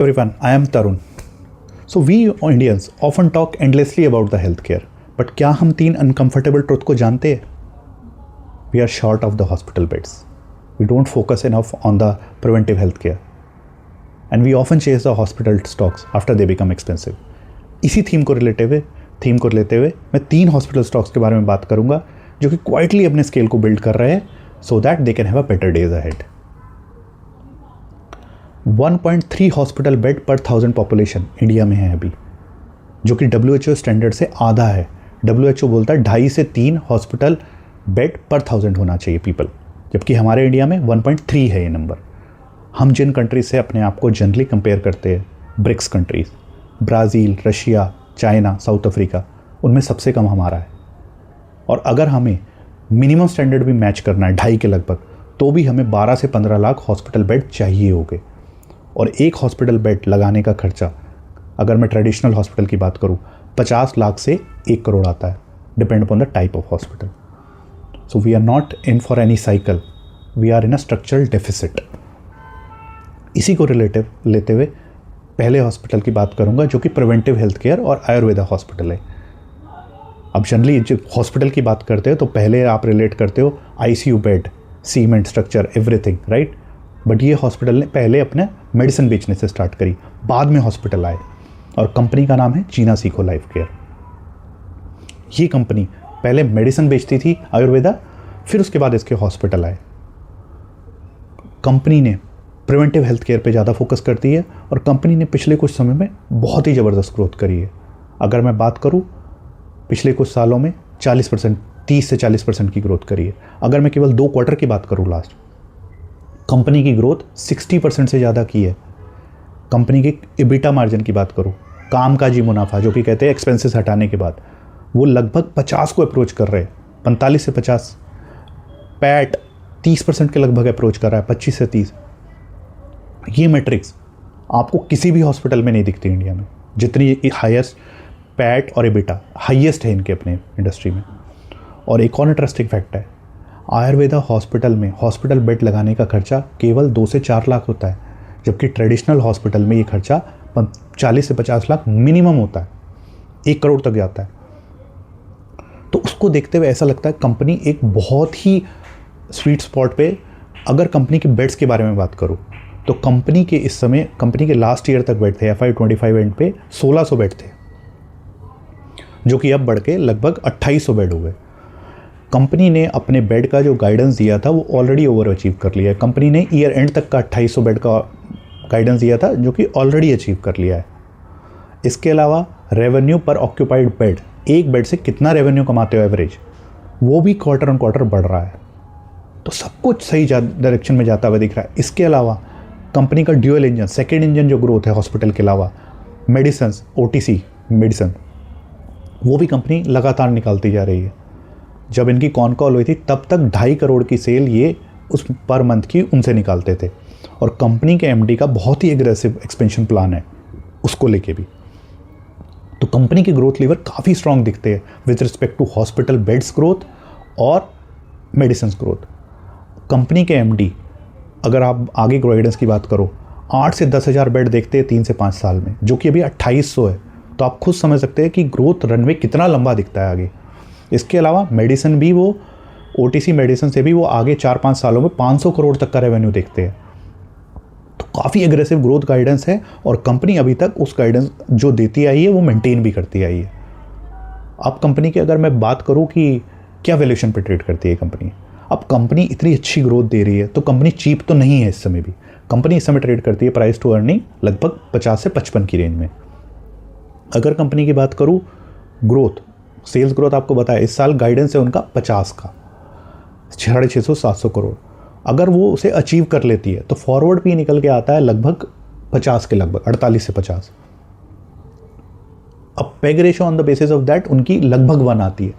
Everyone, I am Tarun. So we Indians often talk endlessly about the healthcare, but क्या हम तीन uncomfortable truth को जानते हैं? We are short of the hospital beds. We don't focus enough on the preventive healthcare, and we often chase the hospital stocks after they become expensive. इसी theme को लेते हुए मैं 3 हॉस्पिटल स्टॉक्स के बारे में बात करूंगा जो कि क्वाइटली अपने स्केल को बिल्ड कर रहे हैं so that they can have a better days ahead. 1.3 hospital bed पर 1000 पॉपुलेशन इंडिया में है अभी, जो कि WHO स्टैंडर्ड से आधा है. WHO बोलता है 2.5 से 3 हॉस्पिटल बेड पर 1000 होना चाहिए पीपल, जबकि हमारे इंडिया में 1.3 है ये नंबर. हम जिन कंट्रीज से अपने आप को जनरली कंपेयर करते हैं, BRICS countries, Brazil, Russia, China, South Africa, उनमें सबसे कम हमारा है. और अगर हमें मिनिमम स्टैंडर्ड भी मैच करना है 2.5 के लगभग, तो भी हमें 12 से 15 लाख हॉस्पिटल बेड चाहिए होंगे. और एक हॉस्पिटल बेड लगाने का खर्चा, अगर मैं ट्रेडिशनल हॉस्पिटल की बात करूं, 50 लाख से 1 करोड़ आता है, depend upon the type of hospital. So we are not in for any cycle, we are in a structural deficit. इसी को रिलेटिव लेते हुए पहले हॉस्पिटल की बात करूंगा जो कि प्रिवेंटिव हेल्थ केयर और आयुर्वेदा हॉस्पिटल है. अब जनरली जब हॉस्पिटल की बात करते हो तो पहले आप रिलेट करते हो ICU bed, cement structure, everything, right. But ये हॉस्पिटल ने पहले अपने मेडिसिन बेचने से स्टार्ट करी, बाद में हॉस्पिटल आए, और कंपनी का नाम है जीना सीखो लाइफ केयर. ये कंपनी पहले मेडिसिन बेचती थी आयुर्वेदा, फिर उसके बाद इसके हॉस्पिटल आए. कंपनी ने प्रिवेंटिव हेल्थ केयर पे ज़्यादा फोकस करती है और कंपनी ने पिछले कुछ समय में बहुत ही ज़बरदस्त ग्रोथ करी है. अगर मैं बात करूँ पिछले कुछ सालों में 40%, 30 से 40% की ग्रोथ करी है. अगर मैं केवल 2 क्वार्टर की बात करूँ लास्ट, कंपनी की ग्रोथ 60% से ज़्यादा की है. कंपनी की EBITDA मार्जिन की बात करूँ, कामकाजी मुनाफा जो कि कहते हैं एक्सपेंसेस हटाने के बाद, वो लगभग 50 को अप्रोच कर रहे हैं, 45 से 50. पैट 30% के लगभग अप्रोच कर रहा है, 25 से 30. ये मैट्रिक्स आपको किसी भी हॉस्पिटल में नहीं दिखती इंडिया में, जितनी हाईएस्ट पैट और EBITDA हाईएस्ट है इनके अपने इंडस्ट्री में. और एक और इंटरेस्टिंग फैक्ट है, आयुर्वेदा हॉस्पिटल में हॉस्पिटल बेड लगाने का खर्चा केवल 2 से 4 लाख होता है, जबकि ट्रेडिशनल हॉस्पिटल में ये खर्चा 40 से 50 लाख मिनिमम होता है, 1 करोड़ तक जाता है. तो उसको देखते हुए ऐसा लगता है कंपनी एक बहुत ही स्वीट स्पॉट पे. अगर कंपनी के बेड्स के बारे में बात करूँ तो कंपनी के इस समय, कंपनी के लास्ट ईयर तक बेड थे, FY25 एंड पे 1600 बेड थे, जो कि अब बढ़ के लगभग 2800 बेड हो गए. कंपनी ने अपने बेड का जो गाइडेंस दिया था वो ऑलरेडी ओवर अचीव कर लिया है. कंपनी ने ईयर एंड तक का 2800 बेड का गाइडेंस दिया था, जो कि ऑलरेडी अचीव कर लिया है. इसके अलावा रेवेन्यू पर ऑक्यूपाइड बेड, एक बेड से कितना रेवेन्यू कमाते हो एवरेज, वो भी क्वार्टर ऑन क्वार्टर बढ़ रहा है. तो सब कुछ सही डायरेक्शन में जाता हुआ दिख रहा है. इसके अलावा कंपनी का ड्यूअल इंजन, सेकेंड इंजन जो ग्रोथ है हॉस्पिटल के अलावा, मेडिसिन, OTC मेडिसिन, वो भी कंपनी लगातार निकालती जा रही है. जब इनकी कॉन कॉल हुई थी तब तक 2.5 करोड़ की सेल ये उस पर मंथ की उनसे निकालते थे. और कंपनी के MD का बहुत ही एग्रेसिव एक्सपेंशन प्लान है उसको लेके भी. तो कंपनी के ग्रोथ लीवर काफ़ी स्ट्रांग दिखते हैं with respect to hospital beds growth और मेडिसिन ग्रोथ. कंपनी के MD, अगर आप आगे गाइडेंस की बात करो, 8 से 10,000 बेड देखते हैं 3 से 5 साल में, जो कि अभी 2800 है. तो आप खुद समझ सकते हैं कि ग्रोथ रनवे कितना लंबा दिखता है आगे. इसके अलावा मेडिसिन भी, वो OTC मेडिसिन से भी वो आगे 4-5 सालों में 500 करोड़ तक का रेवेन्यू देखते हैं. तो काफ़ी एग्रेसिव ग्रोथ गाइडेंस है और कंपनी अभी तक उस गाइडेंस जो देती आई है वो मेंटेन भी करती आई है. अब कंपनी की अगर मैं बात करूं कि क्या वैल्यूएशन पे ट्रेड करती है कंपनी, अब कंपनी इतनी अच्छी ग्रोथ दे रही है तो कंपनी चीप तो नहीं है इस समय भी. कंपनी इस समय ट्रेड करती है प्राइस टू अर्निंग लगभग 50 से 55 की रेंज में. अगर कंपनी की बात करूँ ग्रोथ, सेल्स ग्रोथ आपको बताया इस साल गाइडेंस है उनका 50 का, 650-700 करोड़. अगर वो उसे अचीव कर लेती है तो फॉरवर्ड भी निकल के आता है लगभग 50 के लगभग, 48 से 50. अब peg ratio on the basis of that उनकी लगभग 1 आती है.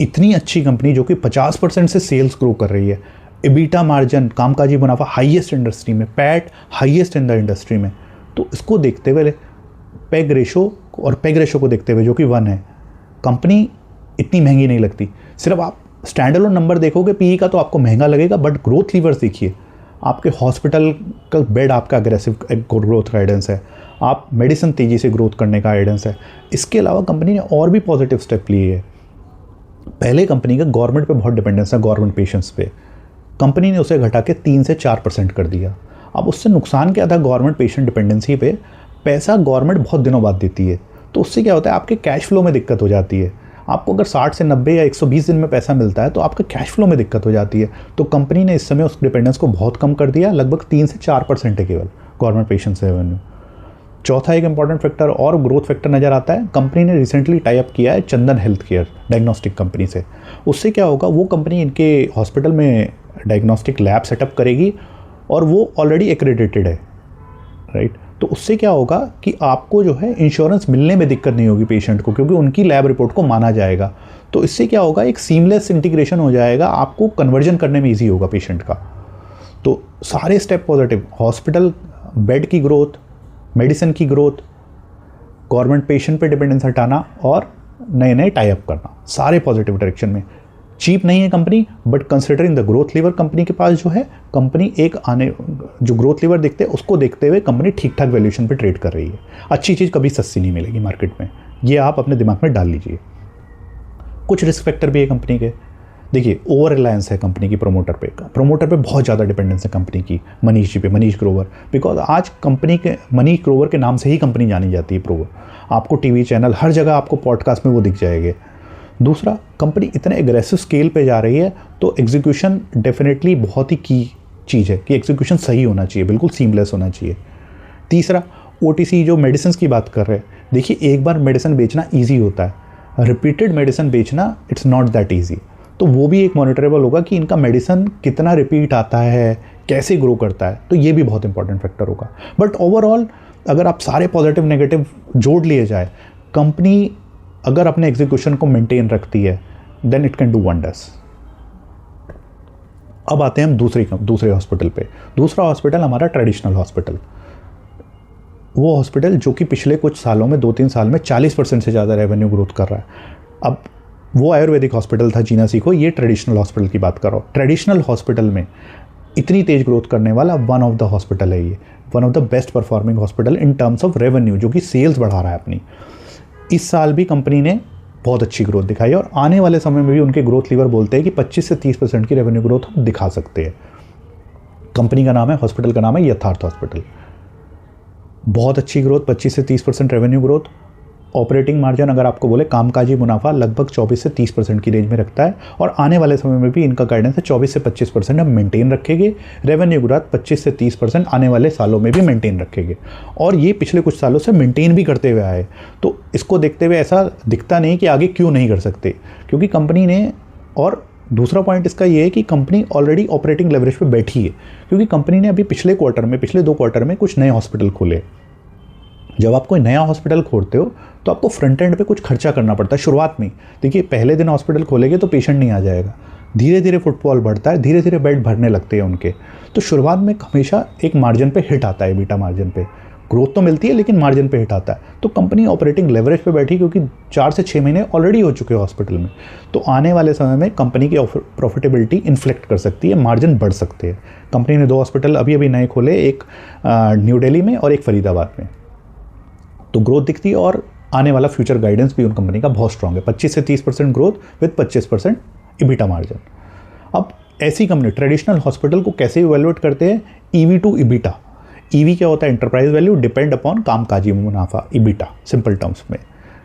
इतनी अच्छी कंपनी जो कि 50% से सेल्स ग्रो कर रही है, EBITDA मार्जिन, कामकाजी मुनाफा हाईएस्ट इंडस्ट्री में, PAT highest in the industry में. तो इसको देखते हुए पेग रेशो को देखते हुए जो कि 1 है, कंपनी इतनी महंगी नहीं लगती. सिर्फ आप स्टैंडअलोन नंबर देखोगे PE का तो आपको महंगा लगेगा, बट ग्रोथ लीवर्स देखिए, आपके हॉस्पिटल का बेड आपका अग्रेसिव ग्रोथ गाइडेंस है, आप मेडिसिन तेज़ी से ग्रोथ करने का गाइडेंस है। इसके अलावा कंपनी ने और भी पॉजिटिव स्टेप लिए है। पहले कंपनी का गवर्नमेंट पे बहुत डिपेंडेंस है, गवर्नमेंट पेशेंट्स पे, कंपनी ने उसे घटा के 3 से 4% कर दिया। अब उससे नुकसान क्या था, गवर्नमेंट पेशेंट डिपेंडेंसी पे पैसा गवर्नमेंट बहुत दिनों बाद देती है, तो उससे क्या होता है, आपके कैश फ्लो में दिक्कत हो जाती है। आपको अगर 60 से 90 या 120 दिन में पैसा मिलता है तो आपका कैश फ्लो में दिक्कत हो जाती है। तो कंपनी ने इस समय उस डिपेंडेंस को बहुत कम कर दिया, लगभग 3 से 4% है केवल गवर्नमेंट पेशेंट से रेवेन्यू। चौथा एक इंपॉर्टेंट फैक्टर और ग्रोथ फैक्टर नज़र आता है, कंपनी ने रिसेंटली टाई अप किया है चंदन हेल्थ केयर डायग्नोस्टिक कंपनी से। उससे क्या होगा, वो कंपनी इनके हॉस्पिटल में डायग्नोस्टिक लैब सेटअप करेगी और वो ऑलरेडी एक्रेडिटेड है, राइट। तो उससे क्या होगा कि आपको जो है इंश्योरेंस मिलने में दिक्कत नहीं होगी पेशेंट को, क्योंकि उनकी लैब रिपोर्ट को माना जाएगा। तो इससे क्या होगा, एक सीमलेस इंटीग्रेशन हो जाएगा, आपको कन्वर्जन करने में ईजी होगा पेशेंट का। तो सारे स्टेप पॉजिटिव, हॉस्पिटल बेड की ग्रोथ, मेडिसिन की ग्रोथ, गवर्नमेंट पेशेंट पे डिपेंडेंस हटाना और नए नए टाई अप करना, सारे पॉजिटिव डायरेक्शन में। चीप नहीं है company, but considering the growth lever company के पास जो है, कंपनी एक आने जो ग्रोथ लीवर देखते हैं उसको देखते हुए कंपनी ठीक ठाक वैल्यूएशन पे ट्रेड कर रही है। अच्छी चीज़ कभी सस्ती नहीं मिलेगी मार्केट में, ये आप अपने दिमाग में डाल लीजिए। कुछ रिस्क फैक्टर भी है कंपनी के। देखिए, ओवर रिलायंस है कंपनी की प्रमोटर पे बहुत ज़्यादा डिपेंडेंस है कंपनी की मनीष जी पे, मनीष ग्रोवर। बिकॉज आज कंपनी के मनीष ग्रोवर के नाम से ही कंपनी जानी जाती है ग्रोवर। आपको टीवी चैनल हर जगह, आपको पॉडकास्ट में वो दिख जाएंगे। दूसरा, कंपनी इतने एग्रेसिव स्केल पे जा रही है तो एग्जीक्यूशन डेफिनेटली बहुत ही की चीज़ है कि एग्जीक्यूशन सही होना चाहिए, बिल्कुल सीमलेस होना चाहिए। तीसरा, ओटीसी जो मेडिसिन की बात कर रहे हैं, देखिए एक बार मेडिसिन बेचना ईजी होता है, रिपीटेड मेडिसिन बेचना इट्स नॉट दैट ईजी। तो वो भी एक मॉनिटरेबल होगा कि इनका मेडिसिन कितना रिपीट आता है, कैसे ग्रो करता है, तो ये भी बहुत इंपॉर्टेंट फैक्टर होगा। बट ओवरऑल अगर आप सारे पॉजिटिव नेगेटिव जोड़ लिए जाए, कंपनी अगर अपने एग्जीक्यूशन को मेंटेन रखती है then it can do wonders. अब आते हैं हम दूसरे हॉस्पिटल पे। दूसरा हॉस्पिटल हमारा ट्रेडिशनल हॉस्पिटल, वो हॉस्पिटल जो कि पिछले कुछ सालों में 2-3 साल में 40% से ज़्यादा रेवेन्यू ग्रोथ कर रहा है। अब वो आयुर्वेदिक हॉस्पिटल था जीना सीखो, ये ट्रेडिशनल हॉस्पिटल की बात कर रहा हूँ। ट्रेडिशनल हॉस्पिटल में इतनी तेज ग्रोथ करने वाला वन ऑफ द हॉस्पिटल है ये, one of the best performing hospital in terms of revenue, जो कि सेल्स बढ़ा रहा है अपनी। इस साल भी कंपनी ने बहुत अच्छी ग्रोथ दिखाई और आने वाले समय में भी उनके ग्रोथ लीवर बोलते हैं कि 25 से 30% की रेवेन्यू ग्रोथ हम दिखा सकते हैं। कंपनी का नाम है, हॉस्पिटल का नाम है यथार्थ हॉस्पिटल। बहुत अच्छी ग्रोथ, 25 से 30% रेवेन्यू ग्रोथ। ऑपरेटिंग मार्जिन अगर आपको बोले कामकाजी मुनाफा लगभग 24 से 30% की रेंज में रखता है और आने वाले समय में भी इनका गाइडेंस है 24 से 25% हम मेंटेन रखेंगे। रेवेन्यू ग्रोथ 25 से 30% आने वाले सालों में भी मेंटेन रखेंगे और ये पिछले कुछ सालों से मेंटेन भी करते हुए आए। तो इसको देखते हुए ऐसा दिखता नहीं कि आगे क्यों नहीं कर सकते, क्योंकि कंपनी ने, और दूसरा पॉइंट इसका ये है कि कंपनी ऑलरेडी ऑपरेटिंग लेवरेज पे बैठी है, क्योंकि कंपनी ने अभी पिछले 2 क्वार्टर में कुछ नए हॉस्पिटल खोले। जब आप कोई नया हॉस्पिटल खोलते हो तो आपको फ्रंट एंड पे कुछ खर्चा करना पड़ता है शुरुआत में। देखिए, पहले दिन हॉस्पिटल खोलेंगे तो पेशेंट नहीं आ जाएगा, धीरे धीरे फुटफॉल बढ़ता है, धीरे धीरे बेड भरने लगते हैं उनके। तो शुरुआत में हमेशा एक मार्जिन पे हिट आता है, बीटा मार्जिन पे ग्रोथ तो मिलती है लेकिन मार्जिन पे हिट आता है। तो कंपनी ऑपरेटिंग लेवरेज पे बैठी, क्योंकि 4 से 6 महीने ऑलरेडी हो चुके हैं हॉस्पिटल में। तो आने वाले समय में कंपनी की प्रॉफिटेबिलिटी इन्फ्लेक्ट कर सकती है, मार्जिन बढ़ सकते हैं। कंपनी ने 2 हॉस्पिटल अभी नए खोले, एक न्यू दिल्ली में और एक फरीदाबाद में। तो ग्रोथ दिखती है और आने वाला फ्यूचर गाइडेंस भी उन कंपनी का बहुत स्ट्रांग है, 25 से 30% ग्रोथ विद 25% इबिटा मार्जिन। अब ऐसी कंपनी ट्रेडिशनल हॉस्पिटल को कैसे इवेल्युएट करते हैं, ईवी टू इबिटा। ईवी क्या होता है, एंटरप्राइज वैल्यू डिपेंड अपॉन कामकाजी मुनाफा, इबिटा सिंपल टर्म्स में।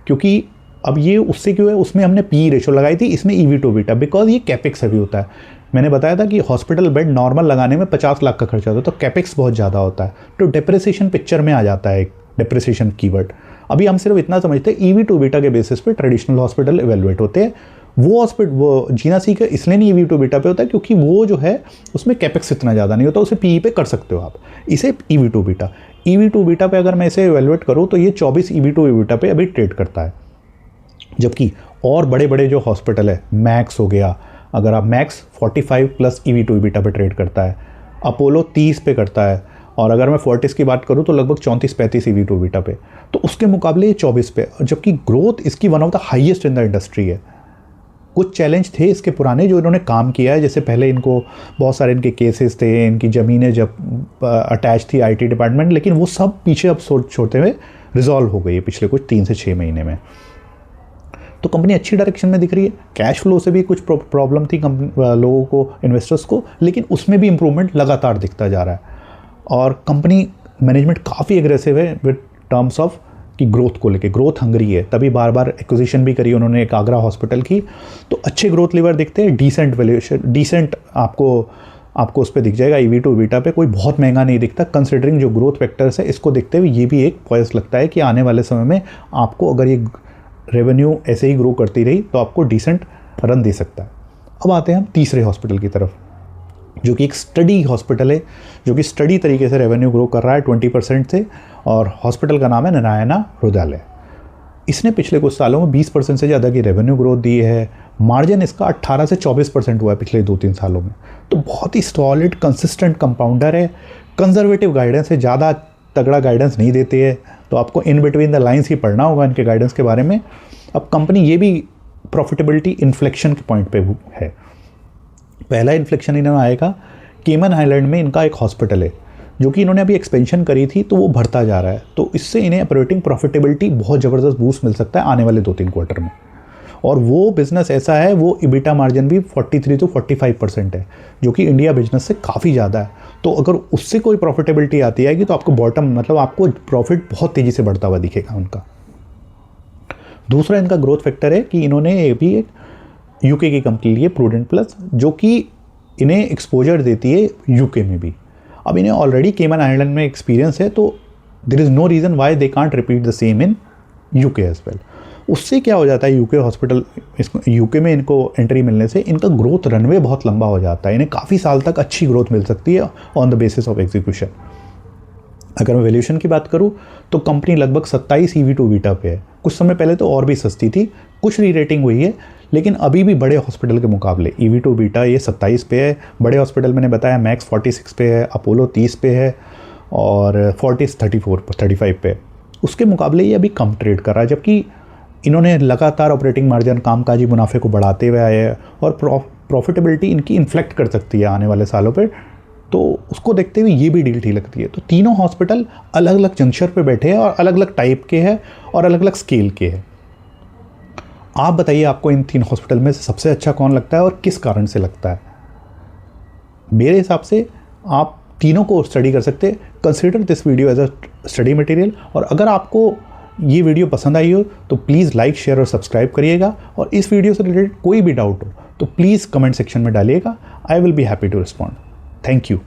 क्योंकि अब ये उससे क्यों है, उसमें हमने पी रेशो लगाई थी, इसमें ईवी टू इबिटा, बिकॉज ये कैपेक्स हैवी होता है। मैंने बताया था कि हॉस्पिटल बेड नॉर्मल लगाने में 50 लाख का खर्चा होता है, तो कैपेक्स बहुत ज़्यादा होता है। तो डेप्रिसिएशन पिक्चर में आ जाता है, एक डेप्रिसिएशन कीवर्ड। अभी हम सिर्फ इतना समझते हैं ईवी टू बीटा के बेसिस पे ट्रेडिशनल हॉस्पिटल इवेल्युएट होते हैं। वो जीना सी का इसलिए नहीं ईवी टू बीटा पे होता है क्योंकि वो जो है उसमें कैपेक्स इतना ज़्यादा नहीं होता, उसे पीई पे कर सकते हो आप, इसे ईवी टू बीटा पे अगर मैं इसे इवेल्युएट करूँ तो ये 24 ईवी टू बीटा पे अभी ट्रेड करता है। जबकि और बड़े बड़े जो हॉस्पिटल है, मैक्स हो गया, अगर आप max 45 plus EV to beta पे ट्रेड करता है, अपोलो 30 पे करता है, और अगर मैं फोर्टिस की बात करूं तो लगभग 34-35 ईवी टू बीटा पे, तो उसके मुकाबले ये 24 पे, जबकि ग्रोथ इसकी one of the highest in the industry है। कुछ चैलेंज थे इसके पुराने जो इन्होंने काम किया है, जैसे पहले इनको बहुत सारे इनके केसेस थे, इनकी ज़मीनें जब अटैच थी आईटी डिपार्टमेंट, लेकिन वो सब पीछे अब छोड़ते हुए रिजॉल्व हो गई है पिछले कुछ 3 से 6 महीने में। तो कंपनी अच्छी डायरेक्शन में दिख रही है। कैश फ्लो से भी कुछ प्रॉब्लम थी लोगों को, इन्वेस्टर्स को, लेकिन उसमें भी इम्प्रूवमेंट लगातार दिखता जा रहा है। और कंपनी मैनेजमेंट काफ़ी एग्रेसिव है विद टर्म्स ऑफ कि ग्रोथ को लेके, ग्रोथ हंगरी है, तभी बार बार एक्विजिशन भी करी उन्होंने एक आगरा हॉस्पिटल की। तो अच्छे ग्रोथ लीवर दिखते हैं, डिसेंट वैल्यूएशन, डिसेंट आपको उस पर दिख जाएगा EV to EBITDA पे, कोई बहुत महंगा नहीं दिखता कंसिडरिंग जो ग्रोथ वेक्टर्स है। इसको देखते हुए ये भी एक पॉइंट लगता है कि आने वाले समय में आपको अगर ये रेवेन्यू ऐसे ही ग्रो करती रही तो आपको डिसेंट रन दे सकता है। अब आते हैं हम तीसरे हॉस्पिटल की तरफ, जो कि एक स्टडी हॉस्पिटल है, जो कि स्टडी तरीके से रेवेन्यू ग्रो कर रहा है 20% से, और हॉस्पिटल का नाम है नारायणा हृदयालय। इसने पिछले कुछ सालों में 20% से ज़्यादा की रेवेन्यू ग्रोथ दी है। मार्जिन इसका 18 से 24% हुआ है पिछले 2-3 सालों में। तो बहुत ही सॉलिड कंसिस्टेंट कंपाउंडर है, कंजर्वेटिव गाइडेंस है, ज़्यादा तगड़ा गाइडेंस नहीं देते है, तो आपको इन बिटवीन द लाइन्स ही पढ़ना होगा इनके गाइडेंस के बारे में। अब कंपनी ये भी प्रॉफिटेबिलिटी इन्फ्लेक्शन के पॉइंट पे है। पहला इन्फ्लेक्शन इन्होंने आएगा, केमन आइलैंड में इनका एक हॉस्पिटल है जो कि इन्होंने अभी एक्सपेंशन करी थी, तो वो बढ़ता जा रहा है, तो इससे इन्हें ऑपरेटिंग प्रॉफिटेबिलिटी बहुत ज़बरदस्त बूस्ट मिल सकता है आने वाले 2-3 क्वार्टर में। और वो बिज़नेस ऐसा है, वो EBITDA मार्जिन भी 43 to 45% है, जो कि इंडिया बिजनेस से काफ़ी ज़्यादा है। तो अगर उससे कोई प्रॉफिटेबिलिटी आती आएगी तो आपको बॉटम, मतलब आपको प्रॉफिट बहुत तेज़ी से बढ़ता हुआ दिखेगा उनका। दूसरा इनका ग्रोथ फैक्टर है कि इन्होंने भी एक UK की कंपनी ली है, प्रूडेंट प्लस, जो कि इन्हें एक्सपोजर देती है UK में भी। अब इन्हें ऑलरेडी केमन आइलैंड में एक्सपीरियंस है, तो there is no reason why they can't repeat the same in UK as well. उससे क्या हो जाता है, UK हॉस्पिटल, UK में इनको एंट्री मिलने से इनका ग्रोथ रनवे बहुत लंबा हो जाता है, इन्हें काफ़ी साल तक अच्छी ग्रोथ मिल सकती है on the basis of execution. अगर मैं वैल्यूएशन की बात करूं तो कंपनी लगभग 27 EV to EBITDA पे है। कुछ समय पहले तो और भी सस्ती थी, कुछ री रेटिंग हुई है, लेकिन अभी भी बड़े हॉस्पिटल के मुकाबले EV to EBITDA ये 27 पे है। बड़े हॉस्पिटल मैंने बताया मैक्स 46 पे है, अपोलो 30 पे है, और फोर्टिस 35 पे है। उसके मुकाबले ये अभी कम ट्रेड कर रहा है, जबकि इन्होंने लगातार ऑपरेटिंग मार्जिन, कामकाजी मुनाफे को बढ़ाते हुए आए हैं, और प्रॉफिटेबिलिटी इनकी इन्फ्लेक्ट कर सकती है आने वाले सालों पर। तो उसको देखते हुए ये भी डील ठीक लगती है। तो तीनों हॉस्पिटल अलग अलग जंक्शन पे बैठे हैं और अलग अलग टाइप के हैं और अलग अलग स्केल के हैं। आप बताइए आपको इन 3 हॉस्पिटल में से सबसे अच्छा कौन लगता है और किस कारण से लगता है? मेरे हिसाब से आप तीनों को स्टडी कर सकते हैं। Consider this video as a study material. और अगर आपको ये वीडियो पसंद आई हो तो प्लीज़ लाइक, शेयर और सब्सक्राइब करिएगा। और इस वीडियो से रिलेटेड कोई भी डाउट हो तो प्लीज़ कमेंट सेक्शन में डालिएगा। I will be happy to respond. Thank you.